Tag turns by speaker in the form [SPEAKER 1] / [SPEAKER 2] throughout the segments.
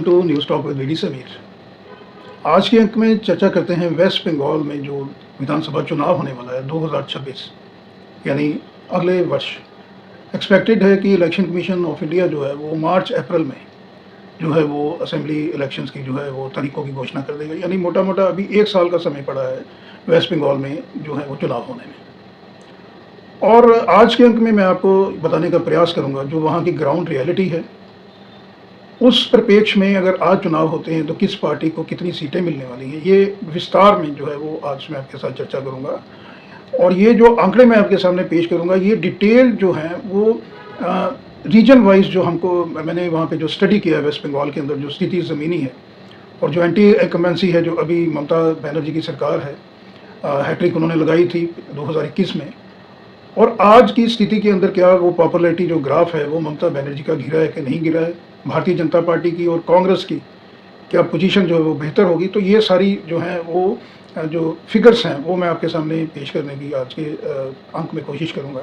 [SPEAKER 1] To news talk with VD Sameer. आज के अंक में चर्चा करते हैं वेस्ट बंगाल में जो विधानसभा चुनाव होने वाला है 2026, यानी अगले वर्ष। एक्सपेक्टेड है कि इलेक्शन कमीशन ऑफ इंडिया जो है वो मार्च अप्रैल में जो है वो असेंबली इलेक्शंस की जो है वो तारीखों की घोषणा कर देगा। यानी मोटा मोटा अभी 1 साल का समय पड़ा है वेस्ट बंगाल में जो है वो चुनाव होने में। और आज के अंक में मैं आपको बताने का प्रयास करूँगा जो वहाँ की ग्राउंड रियलिटी है। उस परिप्रेक्ष्य में अगर आज चुनाव होते हैं तो किस पार्टी को कितनी सीटें मिलने वाली हैं, ये विस्तार में जो है वो आज मैं आपके साथ चर्चा करूंगा। और ये जो आंकड़े मैं आपके सामने पेश करूंगा ये डिटेल जो है वो रीजन वाइज जो मैंने वहाँ पे जो स्टडी किया है वेस्ट बंगाल के अंदर जो स्थिति ज़मीनी है और जो एंटी इनकम्बेंसी है जो अभी ममता बनर्जी की सरकार है, हैट्रिक उन्होंने लगाई थी 2021 में, और आज की स्थिति के अंदर क्या वो पॉपुलैरिटी जो ग्राफ है वो ममता बनर्जी का गिरा है कि नहीं गिरा है, भारतीय जनता पार्टी की और कांग्रेस की क्या पोजीशन जो है वो बेहतर होगी। तो ये सारी जो है वो जो फिगर्स हैं वो मैं आपके सामने पेश करने की आज के अंक में कोशिश करूँगा।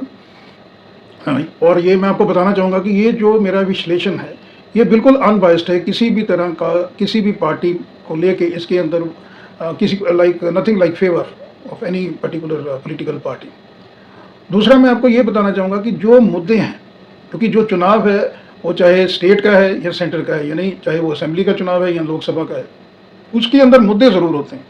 [SPEAKER 1] हाँ, और ये मैं आपको बताना चाहूँगा कि ये जो मेरा विश्लेषण है ये बिल्कुल अनबायस्ड है, किसी भी तरह का किसी भी पार्टी को लेके इसके अंदर किसी nothing like favour of any particular political party. दूसरा मैं आपको ये बताना चाहूँगा कि जो मुद्दे हैं, क्योंकि जो चुनाव है वो चाहे स्टेट का है या सेंटर का है, यानी चाहे वो असेंबली का चुनाव है या लोकसभा का है, उसके अंदर मुद्दे ज़रूर होते हैं।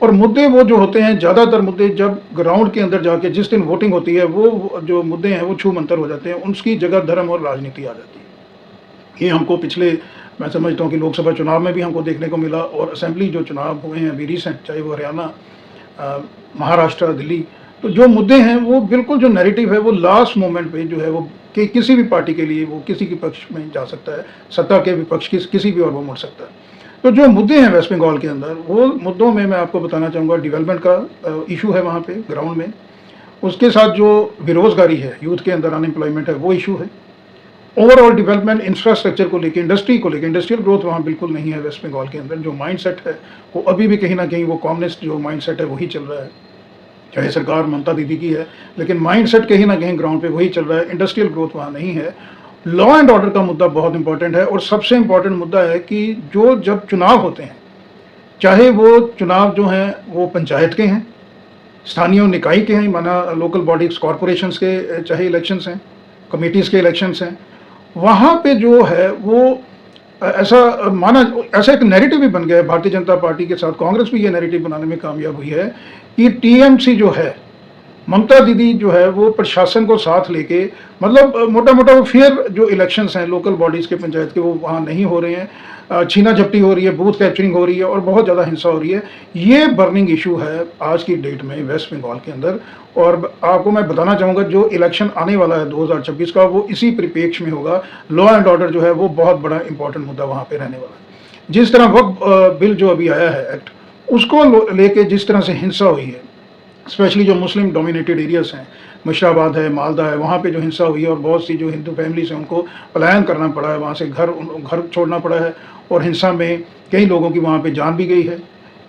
[SPEAKER 1] और मुद्दे वो जो होते हैं, ज़्यादातर मुद्दे जब ग्राउंड के अंदर जाके जिस दिन वोटिंग होती है वो जो मुद्दे हैं वो छू मंतर हो जाते हैं, उसकी जगह धर्म और राजनीति आ जाती है। ये हमको पिछले मैं समझता हूँ कि लोकसभा चुनाव में भी हमको देखने को मिला, और असेंबली जो चुनाव हुए हैं अभी रिसेंट, चाहे वो हरियाणा, महाराष्ट्र, दिल्ली, तो जो मुद्दे हैं वो बिल्कुल जो नैरेटिव है वो लास्ट मोमेंट पे जो है वो कि किसी भी पार्टी के लिए वो किसी के पक्ष में जा सकता है, सत्ता के विपक्ष किसी भी और वो मुड़ सकता है। तो जो मुद्दे हैं वेस्ट बंगाल के अंदर वो मुद्दों में मैं आपको बताना चाहूँगा डेवलपमेंट का इशू है वहाँ पे ग्राउंड में, उसके साथ जो बेरोजगारी है, यूथ के अंदर अनएम्प्लॉयमेंट है वो इशू है, ओवरऑल डेवलपमेंट इंफ्रास्ट्रक्चर को लेकर, इंडस्ट्री को लेकर, इंडस्ट्रियल ग्रोथ वहाँ बिल्कुल नहीं है वेस्ट बंगाल के अंदर। जो माइंड सेट है वो अभी भी कहीं ना कहीं वो कम्युनिस्ट जो माइंड सेट है वही चल रहा है, चाहे सरकार ममता दीदी की है, लेकिन माइंडसेट कहीं ना कहीं ग्राउंड पे वही चल रहा है। इंडस्ट्रियल ग्रोथ वहाँ नहीं है। लॉ एंड ऑर्डर का मुद्दा बहुत इंपॉर्टेंट है, और सबसे इंपॉर्टेंट मुद्दा है कि जो जब चुनाव होते हैं, चाहे वो चुनाव जो हैं वो पंचायत के हैं, स्थानीय निकाय के हैं, माना लोकल बॉडीज कॉरपोरेशंस के चाहे इलेक्शंस हैं, कमेटीज़ के इलेक्शंस हैं, वहाँ पे जो है वो ऐसा एक नैरेटिव भी बन गया है। भारतीय जनता पार्टी के साथ कांग्रेस भी ये नैरेटिव बनाने में कामयाब हुई है कि टीएमसी जो है, ममता दीदी जो है वो प्रशासन को साथ लेके, मतलब मोटा मोटा वो फेयर जो इलेक्शंस हैं लोकल बॉडीज़ के, पंचायत के, वो वहाँ नहीं हो रहे हैं, छीना झपटी हो रही है, बूथ कैप्चरिंग हो रही है और बहुत ज़्यादा हिंसा हो रही है। ये बर्निंग इशू है आज की डेट में वेस्ट बंगाल के अंदर। और आपको मैं बताना चाहूँगा जो इलेक्शन आने वाला है 2026 का वो इसी परिप्रेक्ष्य में होगा। लॉ एंड ऑर्डर जो है वो बहुत बड़ा इंपॉर्टेंट मुद्दा वहाँ पे रहने वाला है। जिस तरह वक्फ बिल जो अभी आया है एक्ट, उसको लेके जिस तरह से हिंसा हुई है, स्पेशली जो मुस्लिम डोमिनेटेड एरियाज़ हैं, मुशराबाद है, मालदा है, वहाँ पे जो हिंसा हुई है और बहुत सी जो हिंदू फैमिलीज हैं उनको पलायन करना पड़ा है, वहाँ से घर छोड़ना पड़ा है, और हिंसा में कई लोगों की वहाँ पे जान भी गई है।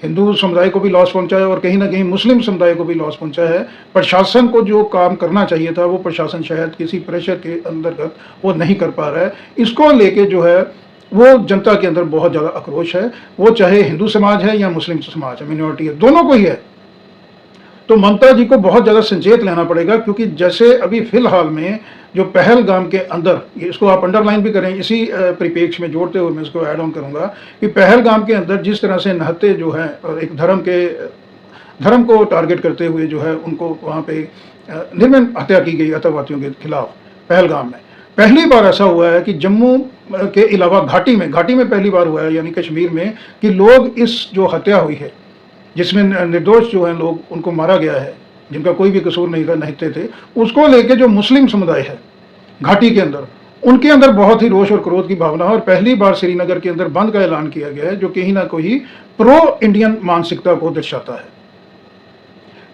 [SPEAKER 1] हिंदू समुदाय को भी लॉस पहुँचा है और कहीं ना कहीं मुस्लिम समुदाय को भी लॉस पहुँचा है। प्रशासन को जो काम करना चाहिए था वो प्रशासन शायद किसी प्रेशर के अंतर्गत वो नहीं कर पा रहा है। इसको लेके जो है वो जनता के अंदर बहुत ज़्यादा आक्रोश है, वो चाहे हिंदू समाज है या मुस्लिम समाज है, मिनॉरिटी है, दोनों को ही है। तो ममता जी को बहुत ज़्यादा संचेत लेना पड़ेगा, क्योंकि जैसे अभी फिलहाल में जो पहलगाम के अंदर, इसको आप अंडरलाइन भी करें, इसी परिप्रेक्ष्य में जोड़ते हुए मैं इसको ऐड ऑन करूँगा कि पहलगाम के अंदर जिस तरह से नहते जो हैं एक धर्म को टारगेट करते हुए जो है उनको वहाँ पे निर्मम हत्या की गई आतंकवादियों के खिलाफ पहलगाम में। पहली बार ऐसा हुआ है कि जम्मू के अलावा घाटी में पहली बार हुआ है, यानी कश्मीर में, कि लोग इस जो हत्या हुई है जिसमें निर्दोष जो हैं लोग उनको मारा गया है, जिनका कोई भी कसूर नहीं थे, उसको लेके जो मुस्लिम समुदाय है घाटी के अंदर, उनके अंदर बहुत ही रोष और क्रोध की भावना है। और पहली बार श्रीनगर के अंदर बंद का ऐलान किया गया है, जो कहीं ना कहीं प्रो इंडियन मानसिकता को दर्शाता है।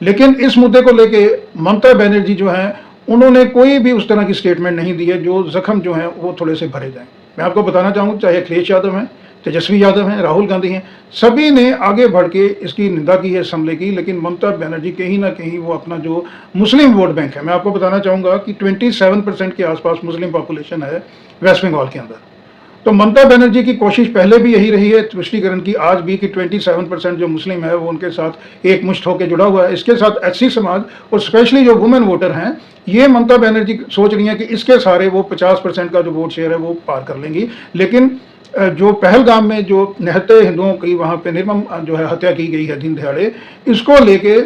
[SPEAKER 1] लेकिन इस मुद्दे को लेके ममता बनर्जी जो हैं उन्होंने कोई भी उस तरह की स्टेटमेंट नहीं दी है जो जख्म जो हैं वो थोड़े से भरे जाएं। मैं आपको बताना चाहूँगा, चाहे अखिलेश यादव हैं, तेजस्वी यादव हैं, राहुल गांधी हैं, सभी ने आगे बढ़ के इसकी निंदा की है इस हमले की। लेकिन ममता बनर्जी कहीं ना कहीं वो अपना जो मुस्लिम वोट बैंक है, मैं आपको बताना चाहूँगा कि 27% के आसपास मुस्लिम पॉपुलेशन है वेस्ट बंगाल के अंदर। तो ममता बनर्जी की कोशिश पहले भी यही रही है तुष्टीकरण की, आज भी, कि 27% जो मुस्लिम है वो उनके साथ एक मुश्त होकर जुड़ा हुआ है। इसके साथ एससी समाज और स्पेशली जो वुमेन वोटर हैं, ये ममता बनर्जी सोच रही हैं कि इसके सारे वो 50% का जो वोट शेयर है वो पार कर लेंगी। लेकिन जो पहलगाम में जो निहत्थे हिंदुओं की वहाँ पे निर्मम जो है हत्या की गई है दिन दहाड़े, इसको लेके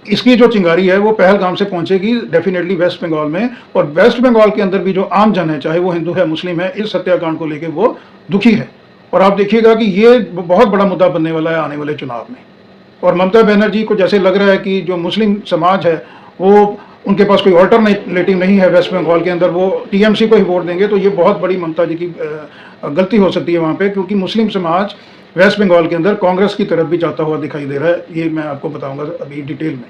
[SPEAKER 1] इसकी जो चिंगारी है वो पहलगाम से पहुंचेगी डेफिनेटली वेस्ट बंगाल में। और वेस्ट बंगाल के अंदर भी जो आम जन है, चाहे वो हिंदू है मुस्लिम है, इस हत्याकांड को लेके वो दुखी है। और आप देखिएगा कि ये बहुत बड़ा मुद्दा बनने वाला है आने वाले चुनाव में। और ममता बनर्जी को जैसे लग रहा है कि जो मुस्लिम समाज है वो, उनके पास कोई ऑल्टरनेटिव नहीं है वेस्ट बंगाल के अंदर, वो टीएमसी को ही वोट देंगे, तो ये बहुत बड़ी ममता जी की गलती हो सकती है वहाँ पे, क्योंकि मुस्लिम समाज वेस्ट बंगाल के अंदर कांग्रेस की तरफ भी जाता हुआ दिखाई दे रहा है। ये मैं आपको बताऊंगा अभी डिटेल में।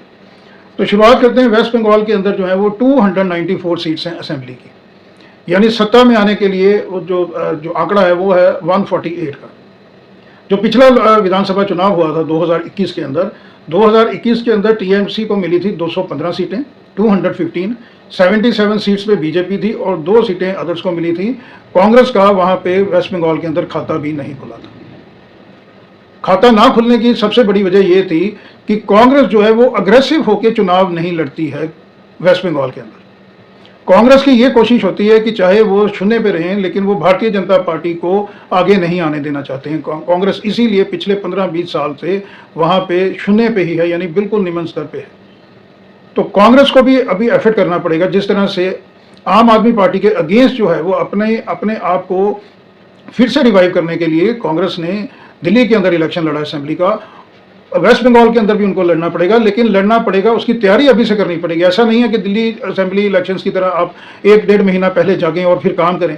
[SPEAKER 1] तो शुरुआत करते हैं। वेस्ट बंगाल के अंदर जो है वो 294 सीट्स हैं असेंबली की, यानी सत्ता में आने के लिए वो जो आंकड़ा है वो है 148 का। जो पिछला विधानसभा चुनाव हुआ था 2021 के अंदर, 2021 के अंदर टीएमसी को मिली थी 215 सीटें, 215, 77 सीट्स पे बीजेपी थी और 2 सीटें अदर्स को मिली थी। कांग्रेस का वहाँ पे वेस्ट बंगाल के अंदर खाता भी नहीं खुला था। खाता ना खुलने की सबसे बड़ी वजह यह थी कि कांग्रेस जो है वो अग्रेसिव होकर चुनाव नहीं लड़ती है वेस्ट बंगाल के अंदर। कांग्रेस की ये कोशिश होती है कि चाहे वो शून्य पे रहें, लेकिन वो भारतीय जनता पार्टी को आगे नहीं आने देना चाहते हैं। कांग्रेस इसीलिए पिछले 15-20 साल से वहाँ पे शून्य पे ही है, यानी बिल्कुल निम्न स्तर पे है। तो कांग्रेस को भी अभी एफर्ट करना पड़ेगा, जिस तरह से आम आदमी पार्टी के अगेंस्ट जो है वो अपने आप को फिर से रिवाइव करने के लिए कांग्रेस ने दिल्ली के अंदर इलेक्शन लड़ा असेंबली का, वेस्ट बंगाल के अंदर भी उनको लड़ना पड़ेगा, लेकिन लड़ना पड़ेगा उसकी तैयारी अभी से करनी पड़ेगी। ऐसा नहीं है कि दिल्ली असेंबली इलेक्शंस की तरह आप 1-1.5 महीना पहले जागें और फिर काम करें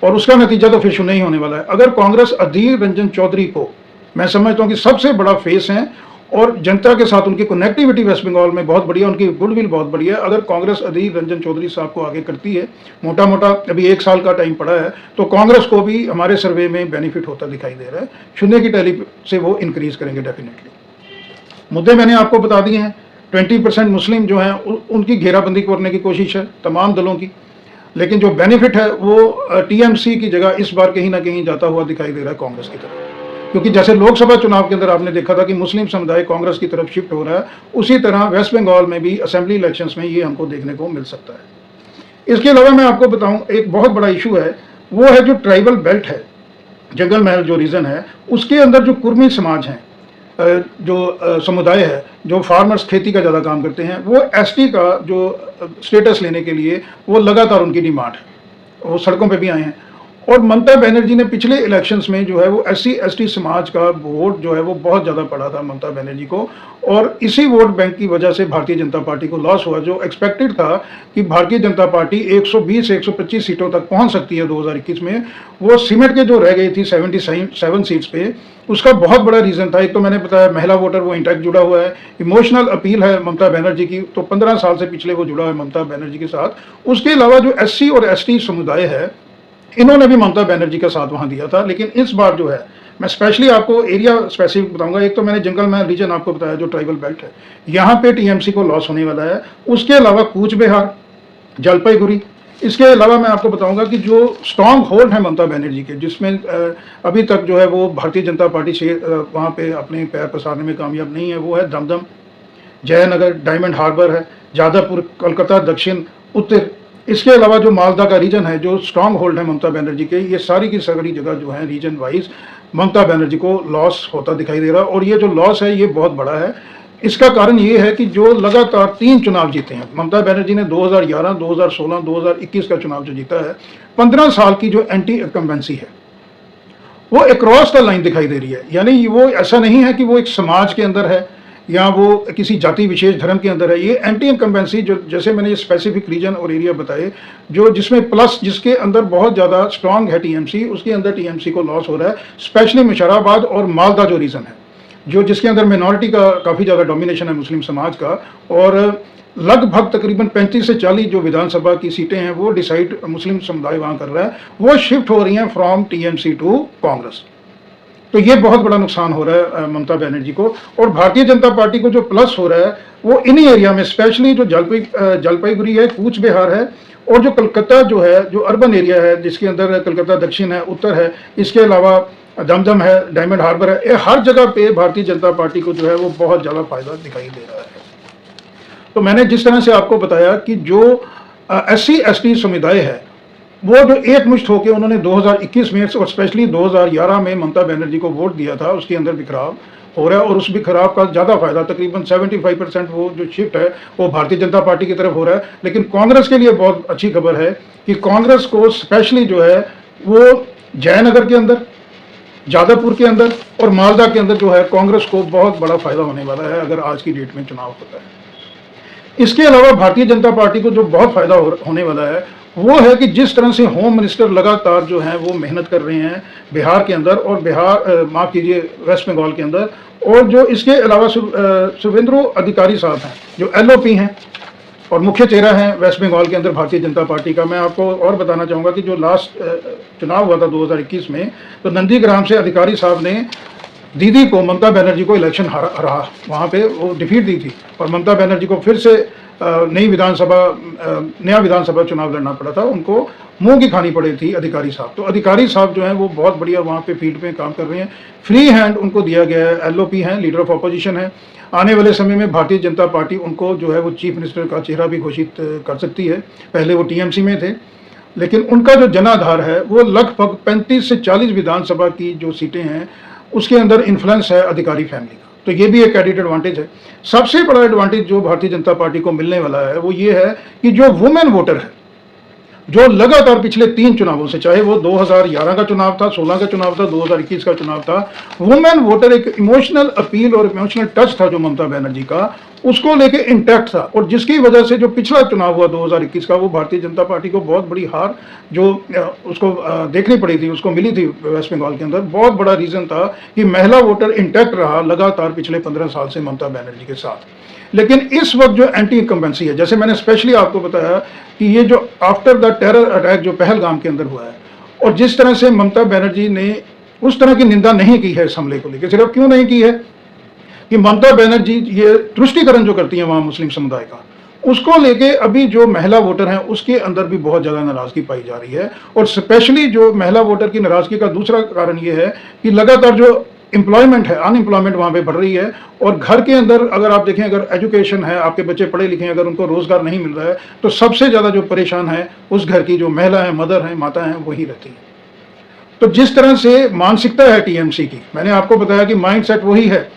[SPEAKER 1] और उसका नतीजा तो फिर शून्य ही होने वाला है। अगर कांग्रेस अधीर रंजन चौधरी को, मैं समझता हूँ कि सबसे बड़ा फेस है और जनता के साथ उनकी कनेक्टिविटी वेस्ट बंगाल में बहुत बढ़िया, उनकी गुडविल बहुत बढ़िया है। अगर कांग्रेस अधीर रंजन चौधरी साहब को आगे करती है, मोटा मोटा अभी 1 साल का टाइम पड़ा है, तो कांग्रेस को भी हमारे सर्वे में बेनिफिट होता दिखाई दे रहा है। शून्य की टैली से वो इंक्रीज करेंगे डेफिनेटली। मुद्दे मैंने आपको बता दिए हैं। 20% मुस्लिम जो हैं उनकी घेराबंदी करने की कोशिश है तमाम दलों की, लेकिन जो बेनिफिट है वो टीएमसी की जगह इस बार कहीं ना कहीं जाता हुआ दिखाई दे रहा है कांग्रेस की तरफ। क्योंकि जैसे लोकसभा चुनाव के अंदर आपने देखा था कि मुस्लिम समुदाय कांग्रेस की तरफ शिफ्ट हो रहा है, उसी तरह वेस्ट बंगाल में भी असेंबली इलेक्शंस में ये हमको देखने को मिल सकता है। इसके अलावा मैं आपको बताऊं, एक बहुत बड़ा इशू है, वो है जो ट्राइबल बेल्ट है, जंगल महल जो रीजन है, उसके अंदर जो कुर्मी समाज हैं, जो समुदाय है, जो फार्मर्स खेती का ज़्यादा काम करते हैं, वो एसटी का जो स्टेटस लेने के लिए वो लगातार उनकी डिमांड है, वो सड़कों पे भी आए हैं। और ममता बनर्जी ने पिछले इलेक्शंस में जो है वो SC/ST समाज का वोट जो है वो बहुत ज़्यादा पड़ा था ममता बनर्जी को, और इसी वोट बैंक की वजह से भारतीय जनता पार्टी को लॉस हुआ। जो एक्सपेक्टेड था कि भारतीय जनता पार्टी 120-125 सीटों तक पहुंच सकती है 2021 में, वो सिमट के जो रह गई थी 77 सीट्स पे, उसका बहुत बड़ा रीज़न था। एक तो मैंने बताया महिला वोटर वो इंटैक्ट जुड़ा हुआ है, इमोशनल अपील है ममता बनर्जी की, तो 15 साल से पिछले वो जुड़ा है ममता बनर्जी के साथ। उसके अलावा जो SC और ST समुदाय है, इन्होंने भी ममता बनर्जी का साथ वहां दिया था। लेकिन इस बार जो है, मैं स्पेशली आपको एरिया स्पेसिफिक बताऊंगा। एक तो मैंने जंगल महल रीजन आपको बताया जो ट्राइबल बेल्ट है, यहाँ पे टीएमसी को लॉस होने वाला है। उसके अलावा कूच बिहार, जलपाईगुड़ी, इसके अलावा मैं आपको बताऊंगा कि जो स्ट्रॉन्ग होल्ड है ममता बनर्जी के, जिसमें अभी तक जो है वो भारतीय जनता पार्टी से वहाँ पे अपने पैर पसारने में कामयाब नहीं है, वो है दमदम, जयनगर, डायमंड हार्बर है, जादवपुर, कोलकाता दक्षिण, उत्तर। इसके अलावा जो मालदा का रीजन है, जो स्ट्रांग होल्ड है ममता बनर्जी के, ये सारी की सारी जगह जो है रीजन वाइज ममता बनर्जी को लॉस होता दिखाई दे रहा है। और ये जो लॉस है ये बहुत बड़ा है। इसका कारण ये है कि जो लगातार 3 चुनाव जीते हैं ममता बनर्जी ने, 2011, 2016, 2021 का चुनाव जो जीता है, 15 साल की जो एंटी इनकम्बेंसी है वो अक्रॉस द लाइन दिखाई दे रही है। यानी वो ऐसा नहीं है कि वो एक समाज के अंदर है या वो किसी जाति विशेष धर्म के अंदर है। ये एंटी इनकम्बेंसी, जो जैसे मैंने ये स्पेसिफिक रीजन और एरिया बताए, जो जिसमें प्लस जिसके अंदर बहुत ज़्यादा स्ट्रांग है टीएमसी, उसके अंदर टीएमसी को लॉस हो रहा है। स्पेशली मुशर्राबाद और मालदा जो रीजन है, जो जिसके अंदर मिनॉरिटी का काफ़ी ज़्यादा डोमिनेशन है मुस्लिम समाज का, और लगभग तकरीबन 35 से 40 जो विधानसभा की सीटें हैं वो डिसाइड मुस्लिम समुदाय वहाँ कर रहा है, वो शिफ्ट हो रही हैं फ्रॉम टीएमसी टू कांग्रेस। तो ये बहुत बड़ा नुकसान हो रहा है ममता बनर्जी को। और भारतीय जनता पार्टी को जो प्लस हो रहा है वो इन्हीं एरिया में, स्पेशली जो जलपाईगुड़ी है, कूच बिहार है, और जो कलकत्ता जो है, जो अर्बन एरिया है जिसके अंदर कलकत्ता दक्षिण है, उत्तर है, इसके अलावा दमदम है, डायमंड हार्बर है, ये हर जगह पे भारतीय जनता पार्टी को जो है वो बहुत ज़्यादा फायदा दिखाई दे रहा है। तो मैंने जिस तरह से आपको बताया कि जो SC ST समुदाय है वो जो एकमुश्त होकर उन्होंने 2021 में और स्पेशली 2011 में ममता बनर्जी को वोट दिया था, उसके अंदर बिखराव हो रहा है। और उस बिखराव का ज़्यादा फायदा तकरीबन 75% वो जो शिफ्ट है वो भारतीय जनता पार्टी की तरफ हो रहा है। लेकिन कांग्रेस के लिए बहुत अच्छी खबर है कि कांग्रेस को स्पेशली जो है वो जयनगर के अंदर, जादवपुर के अंदर और मालदा के अंदर जो है कांग्रेस को बहुत बड़ा फायदा होने वाला है अगर आज की डेट में चुनाव होता है। इसके अलावा भारतीय जनता पार्टी को जो बहुत फायदा होने वाला है वो है कि जिस तरह से होम मिनिस्टर लगातार जो है वो मेहनत कर रहे हैं बिहार के अंदर, और माफ़ कीजिए वेस्ट बंगाल के अंदर, और जो इसके अलावा शुभेंदु अधिकारी साहब हैं जो LOP हैं और मुख्य चेहरा हैं वेस्ट बंगाल के अंदर भारतीय जनता पार्टी का। मैं आपको और बताना चाहूँगा कि जो लास्ट चुनाव हुआ था 2021 में, तो नंदीग्राम से अधिकारी साहब ने दीदी को, ममता बनर्जी को इलेक्शन हरा, वहाँ पे वो डिफीट दी थी और ममता बनर्जी को फिर से नया विधानसभा चुनाव लड़ना पड़ा था, उनको मुंह की खानी पड़ी थी अधिकारी साहब। तो अधिकारी साहब जो हैं वो बहुत बढ़िया वहाँ पे फील्ड में काम कर रहे हैं, फ्री हैंड उनको दिया गया है, LOP हैं, लीडर ऑफ अपोजिशन है। आने वाले समय में भारतीय जनता पार्टी उनको जो है वो चीफ मिनिस्टर का चेहरा भी घोषित कर सकती है। पहले वो TMC में थे, लेकिन उनका जो जनाधार है वो लगभग 35 से 40 विधानसभा की जो सीटें हैं उसके अंदर इन्फ्लुएंस है अधिकारी फैमिली का। तो ये भी एक एडिड एडवांटेज है। सबसे बड़ा एडवांटेज जो भारतीय जनता पार्टी को मिलने वाला है वो ये है कि जो वुमेन वोटर है, जो लगातार पिछले 3 चुनावों से, चाहे वो 2011 का चुनाव था, 16 का चुनाव था, 2021 का चुनाव था, वुमेन वोटर एक इमोशनल अपील और इमोशनल टच था जो ममता बनर्जी का, उसको लेके इंटैक्ट था। और जिसकी वजह से जो पिछला चुनाव हुआ 2021 का, वो भारतीय जनता पार्टी को बहुत बड़ी हार जो उसको देखनी पड़ी थी, उसको मिली थी वेस्ट बंगाल के अंदर। बहुत बड़ा रीज़न था कि महिला वोटर इंटैक्ट रहा लगातार पिछले 15 साल से ममता बनर्जी के साथ। लेकिन इस वक्त जो एंटी इनकम्बेंसी है, जैसे मैंने स्पेशली आपको बताया कि ये जो आफ्टर द टेरर अटैक जो पहलगाम के अंदर हुआ है, और जिस तरह से ममता बनर्जी ने उस तरह की निंदा नहीं की है इस हमले को लेकर, सिर्फ क्यों नहीं की है कि ममता बनर्जी ये तुष्टीकरण जो करती हैं वहाँ मुस्लिम समुदाय का, उसको लेके अभी जो महिला वोटर हैं उसके अंदर भी बहुत ज़्यादा नाराज़गी पाई जा रही है। और स्पेशली जो महिला वोटर की नाराज़गी का दूसरा कारण ये है कि लगातार जो एम्प्लॉयमेंट है, अनएम्प्लॉयमेंट वहाँ पे बढ़ रही है। और घर के अंदर अगर आप देखें, अगर एजुकेशन है, आपके बच्चे पढ़े लिखे हैं, अगर उनको रोज़गार नहीं मिल रहा है, तो सबसे ज़्यादा जो परेशान है उस घर की जो महिला है, मदर हैं, माता हैं, वही रहती हैं। तो जिस तरह से मानसिकता है TMC की, मैंने आपको बताया कि माइंड सेट वही है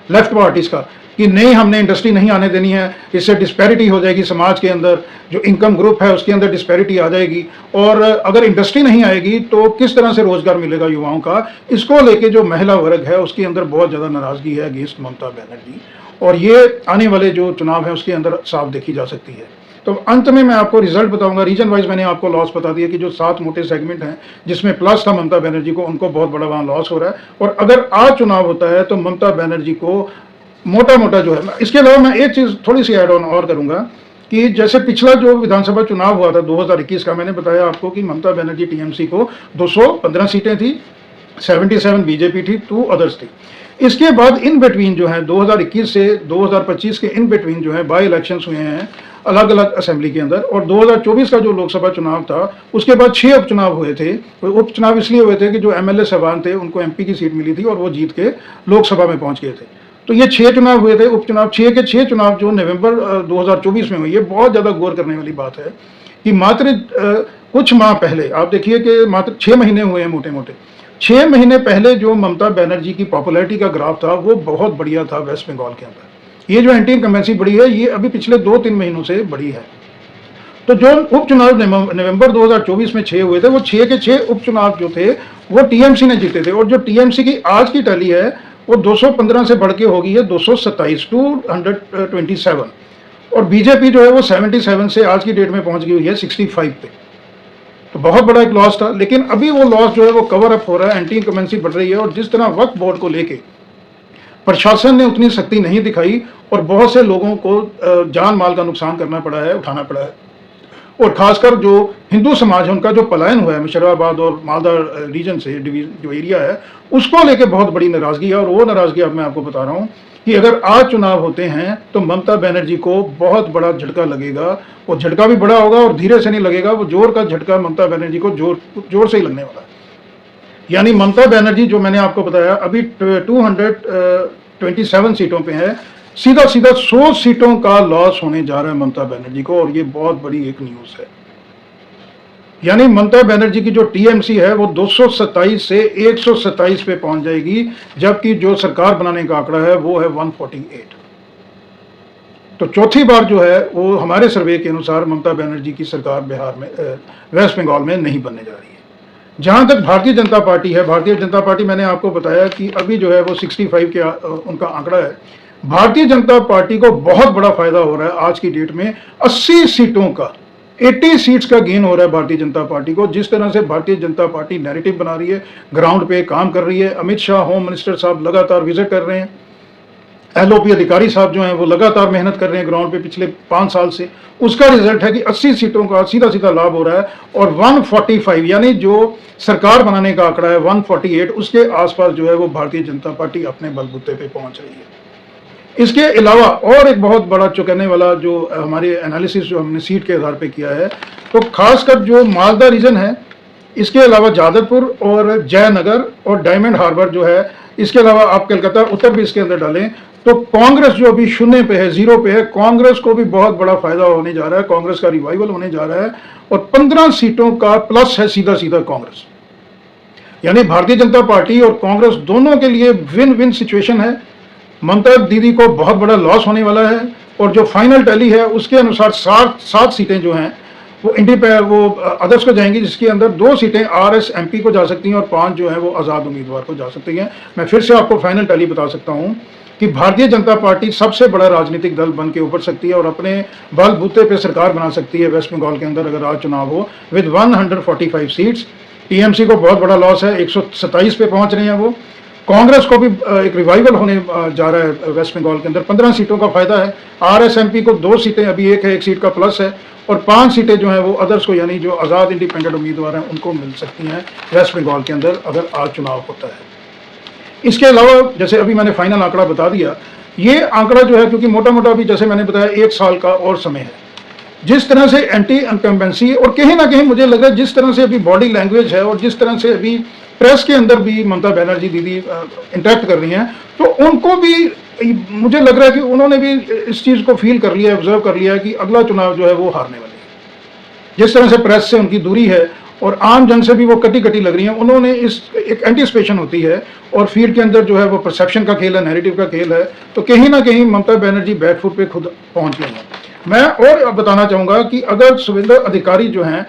[SPEAKER 1] लेफ्ट पार्टीज़ का कि नहीं, हमने इंडस्ट्री नहीं आने देनी है, इससे डिस्पैरिटी हो जाएगी समाज के अंदर, जो इनकम ग्रुप है उसके अंदर डिस्पैरिटी आ जाएगी, और अगर इंडस्ट्री नहीं आएगी तो किस तरह से रोजगार मिलेगा युवाओं का। इसको लेके जो महिला वर्ग है उसके अंदर बहुत ज़्यादा नाराज़गी है अगेंस्ट ममता बनर्जी, और ये आने वाले जो चुनाव है उसके अंदर साफ देखी जा सकती है। तो अंत में मैं आपको रिजल्ट बताऊंगा। रीजन वाइज मैंने आपको लॉस बता दिया कि जो 7 मोटे सेगमेंट हैं जिसमें प्लस था ममता बनर्जी को, उनको बहुत बड़ा वहाँ लॉस हो रहा है। और अगर आज चुनाव होता है तो ममता बनर्जी को मोटा जो है, इसके अलावा मैं एक चीज़ थोड़ी सी ऐड ऑन और करूंगा कि जैसे पिछला जो विधानसभा चुनाव हुआ था 2021 का, मैंने बताया आपको कि ममता बनर्जी TMC को 215 सीटें थी, 77 BJP थी, 2 अदर्स थी। इसके बाद इन बिटवीन जो है 2021 से 2025 के इन बिटवीन जो है बाई इलेक्शंस हुए हैं अलग अलग असेंबली के अंदर, और 2024 का जो लोकसभा चुनाव था उसके बाद 6 उपचुनाव हुए थे। उपचुनाव इसलिए हुए थे कि जो MLA साहबान थे उनको MP की सीट मिली थी और वो जीत के लोकसभा में पहुंच गए थे। तो ये 6 चुनाव हुए थे, उपचुनाव 6 के 6 चुनाव जो नवंबर 2024 में हुए। ये बहुत ज़्यादा गौर करने वाली बात है कि मात्र कुछ माह पहले, आप देखिए कि मात्र 6 महीने हुए हैं मोटे मोटे, 6 महीने पहले जो ममता बनर्जी की पॉपुलैरिटी का ग्राफ था वो बहुत बढ़िया था वेस्ट बंगाल के अंदर। ये जो एंटी इनकम्बेंसी बढ़ी है ये अभी पिछले 2-3 महीनों से बढ़ी है। तो जो उपचुनाव नवंबर 2024 में 6 हुए थे, वो 6 के 6 उपचुनाव जो थे वो TMC ने जीते थे, और जो TMC की आज की टैली है वो 215 से बढ़ के हो गई है 227, 227, और BJP जो है वो 77 से आज की डेट में पहुंच गई हुई है 65 पे। तो बहुत बड़ा एक लॉस था, लेकिन अभी वो लॉस जो है वो कवर अप हो रहा है, एंटी इनकम्बेंसी बढ़ रही है। और जिस तरह वक्फ बोर्ड को लेके प्रशासन ने उतनी सख्ती नहीं दिखाई और बहुत से लोगों को जान माल का नुकसान करना पड़ा है, उठाना पड़ा है, और खासकर जो हिंदू समाज है उनका जो पलायन हुआ है मुशर्राबाद और मालदा रीजन से, जो एरिया है, उसको लेके बहुत बड़ी नाराजगी है। और वो नाराजगी अब मैं आपको बता रहा हूँ कि अगर आज चुनाव होते हैं तो ममता बनर्जी को बहुत बड़ा झटका लगेगा। वो झटका भी बड़ा होगा और धीरे से नहीं लगेगा, वो जोर का झटका ममता बनर्जी को जोर से ही लगने वाला है। यानी ममता बनर्जी, जो मैंने आपको बताया, अभी 227 सीटों पे है, सीधा सीधा 100 सीटों का लॉस होने जा रहा है ममता बनर्जी को, और ये बहुत बड़ी एक न्यूज है। यानी ममता बनर्जी की जो टीएमसी है वो 227 से 127 पे पहुंच जाएगी, जबकि जो सरकार बनाने का आंकड़ा है वो है 148। तो चौथी बार जो है वो हमारे सर्वे के अनुसार ममता बनर्जी की सरकार बिहार में, वेस्ट बंगाल में नहीं बनने जा रही है। जहां तक भारतीय जनता पार्टी है, भारतीय जनता पार्टी, मैंने आपको बताया कि अभी जो है वो 65 के उनका आंकड़ा है। भारतीय जनता पार्टी को बहुत बड़ा फायदा हो रहा है आज की डेट में। 80 सीटों का, 80 सीट्स का गेन हो रहा है भारतीय जनता पार्टी को। जिस तरह से भारतीय जनता पार्टी नैरेटिव बना रही है, ग्राउंड पे काम कर रही है, अमित शाह होम मिनिस्टर साहब लगातार विजिट कर रहे हैं, एलओपी अधिकारी साहब जो हैं वो लगातार मेहनत कर रहे हैं ग्राउंड पे पिछले 5 साल से, उसका रिजल्ट है कि 80 सीटों का सीधा सीधा लाभ हो रहा है। और 145, यानी जो सरकार बनाने का आंकड़ा है 148, उसके आसपास जो है वो भारतीय जनता पार्टी अपने बलबूते पे पहुंच रही है। इसके अलावा और एक बहुत बड़ा चौंकाने वाला जो हमारे एनालिसिस जो हमने सीट के आधार पे किया है, तो खासकर जो मालदा रीजन है, इसके अलावा जादवपुर और जयनगर और डायमंड हार्बर जो है, इसके अलावा आप कलकत्ता उत्तर भी इसके अंदर डालें, तो कांग्रेस जो अभी शून्य पे है, 0 पे है, कांग्रेस को भी बहुत बड़ा फायदा होने जा रहा है, कांग्रेस का रिवाइवल होने जा रहा है। और 15 सीटों का प्लस है सीधा सीधा कांग्रेस। यानी भारतीय जनता पार्टी और कांग्रेस दोनों के लिए विन विन सिचुएशन है। ममता दीदी को बहुत बड़ा लॉस होने वाला है, और जो फाइनल टैली है उसके अनुसार 7 सीटें जो हैं वो अदर्स को जाएंगी, जिसके अंदर 2 सीटें RSMP को जा सकती हैं और 5 जो है वो आज़ाद उम्मीदवार को जा सकती हैं। मैं फिर से आपको फाइनल टैली बता सकता हूं कि भारतीय जनता पार्टी सबसे बड़ा राजनीतिक दल बन के उभर सकती है और अपने बलबूते पे सरकार बना सकती है वेस्ट बंगाल के अंदर, अगर आज चुनाव हो, विद 145 सीट्स। टीएमसी को बहुत बड़ा लॉस है, 127 पे पहुंच रहे हैं वो। कांग्रेस को भी एक रिवाइवल होने जा रहा है वेस्ट बंगाल के अंदर, 15 सीटों का फायदा है। RSMP को 2 सीटें अभी एक है, 1 सीट का प्लस है, और 5 सीटें जो हैं वो अदर्स को, यानी जो आज़ाद इंडिपेंडेंट उम्मीदवार हैं, उनको मिल सकती हैं वेस्ट बंगाल के अंदर अगर आज चुनाव होता है। इसके अलावा जैसे अभी मैंने फाइनल आंकड़ा बता दिया, ये आंकड़ा जो है क्योंकि मोटा मोटा अभी जैसे मैंने बताया 1 साल का और समय है, जिस तरह से एंटी इनकम्बेंसी और कहीं ना कहीं मुझे लग रहा है जिस तरह से अभी बॉडी लैंग्वेज है और जिस तरह से अभी प्रेस के अंदर भी ममता बनर्जी दीदी इंटरेक्ट कर रही हैं, तो उनको भी मुझे लग रहा है कि उन्होंने भी इस चीज़ को फील कर लिया, ऑब्जर्व कर लिया है कि अगला चुनाव जो है वो हारने वाले हैं। जिस तरह से प्रेस से उनकी दूरी है और आम जन से भी वो कटी कटी लग रही हैं, उन्होंने इस एक एंटिसिपेशन होती है और फील्ड के अंदर जो है वो परसेप्शन का खेल है, नैरेटिव का खेल है, तो कहीं ना कहीं ममता बनर्जी बैक फुट पे खुद पहुंच गई हैं। मैं और बताना चाहूँगा कि अगर शुभेंद्र अधिकारी जो हैं,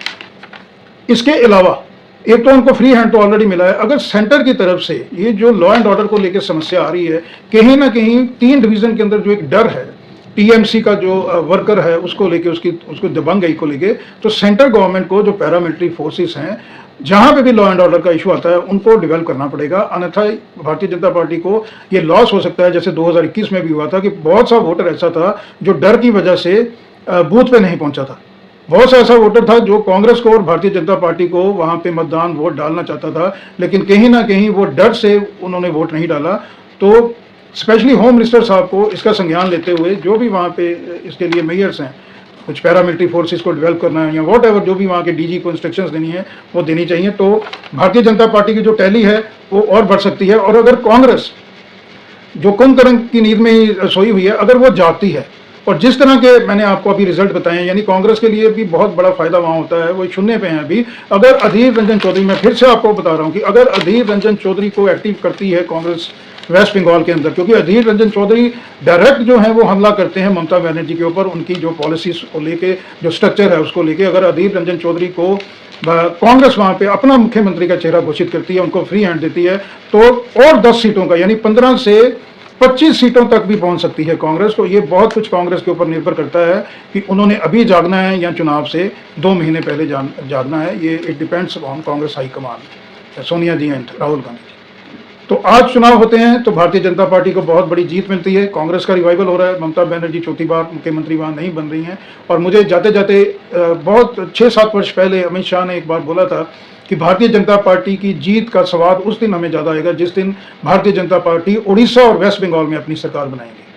[SPEAKER 1] इसके अलावा एक तो उनको फ्री हैंड तो ऑलरेडी मिला है, अगर सेंटर की तरफ से ये जो लॉ एंड ऑर्डर को लेकर समस्या आ रही है, कहीं ना कहीं 3 डिवीजन के अंदर जो एक डर है टीएमसी का जो वर्कर है उसको लेके, उसको दबंगई को लेके, तो सेंट्रल गवर्नमेंट को जो पैरामिलिट्री फोर्सेस हैं, जहां पे भी लॉ एंड ऑर्डर का इशू आता है, उनको डेवलप करना पड़ेगा। अन्यथा भारतीय जनता पार्टी को ये लॉस हो सकता है, जैसे 2021 में भी हुआ था कि बहुत सा वोटर ऐसा था जो डर की वजह से बूथ पे नहीं पहुंचा था। बहुत सा ऐसा वोटर था जो कांग्रेस को और भारतीय जनता पार्टी को वहां पे मतदान वोट डालना चाहता था, लेकिन कहीं ना कहीं वो डर से उन्होंने वोट नहीं डाला। तो स्पेशली होम मिनिस्टर साहब को इसका संज्ञान लेते हुए, जो भी वहाँ पे इसके लिए मेयर्स हैं, कुछ पैरामिलिट्री फोर्सेस को डेवलप करना है या वॉट एवर, जो भी वहाँ के डीजी को इंस्ट्रक्शंस देनी है वो देनी चाहिए। तो भारतीय जनता पार्टी की जो टैली है वो और बढ़ सकती है। और अगर कांग्रेस जो कुंभकर्ण की नींद में ही सोई हुई है, अगर वो जागती है, और जिस तरह के मैंने आपको अभी रिजल्ट बताए, यानी कांग्रेस के लिए भी बहुत बड़ा फायदा वहाँ होता है, वो शून्य पे हैं अभी। अगर अधीर रंजन चौधरी, मैं फिर से आपको बता रहा हूँ कि अगर अधीर रंजन चौधरी को एक्टिव करती है कांग्रेस वेस्ट बंगाल के अंदर, क्योंकि अधीर रंजन चौधरी डायरेक्ट जो है वो हमला करते हैं ममता बनर्जी के ऊपर, उनकी जो पॉलिसीज को लेके, जो स्ट्रक्चर है उसको लेके। अगर अधीर रंजन चौधरी को कांग्रेस वहाँ पे अपना मुख्यमंत्री का चेहरा घोषित करती है, उनको फ्री हैंड देती है, तो और 10 सीटों का, यानी 15 से 25 सीटों तक भी पहुंच सकती है कांग्रेस। तो ये बहुत कुछ कांग्रेस के ऊपर निर्भर करता है कि उन्होंने अभी जागना है या चुनाव से 2 महीने पहले जागना है। ये it depends on Congress high command, Sonia ji and Rahul Gandhi ji. तो आज चुनाव होते हैं तो भारतीय जनता पार्टी को बहुत बड़ी जीत मिलती है, कांग्रेस का रिवाइवल हो रहा है, ममता बनर्जी चौथी बार मुख्यमंत्री वहाँ नहीं बन रही हैं। और मुझे जाते जाते बहुत 6-7 वर्ष पहले अमित शाह ने एक बार बोला था कि भारतीय जनता पार्टी की जीत का स्वाद उस दिन हमें ज़्यादा आएगा जिस दिन भारतीय जनता पार्टी उड़ीसा और वेस्ट बंगाल में अपनी सरकार बनाएंगी।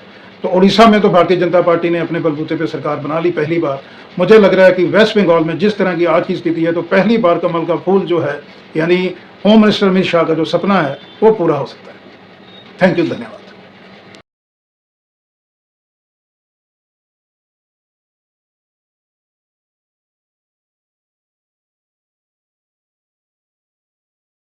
[SPEAKER 1] तो उड़ीसा में तो भारतीय जनता पार्टी ने अपने बलबूते पर सरकार बना ली पहली बार। मुझे लग रहा है कि वेस्ट बंगाल में जिस तरह की आज की स्थिति है तो पहली बार कमल का फूल जो है यानी होम मिनिस्टर अमित शाह का जो सपना है वो पूरा हो सकता है। थैंक यू, धन्यवाद।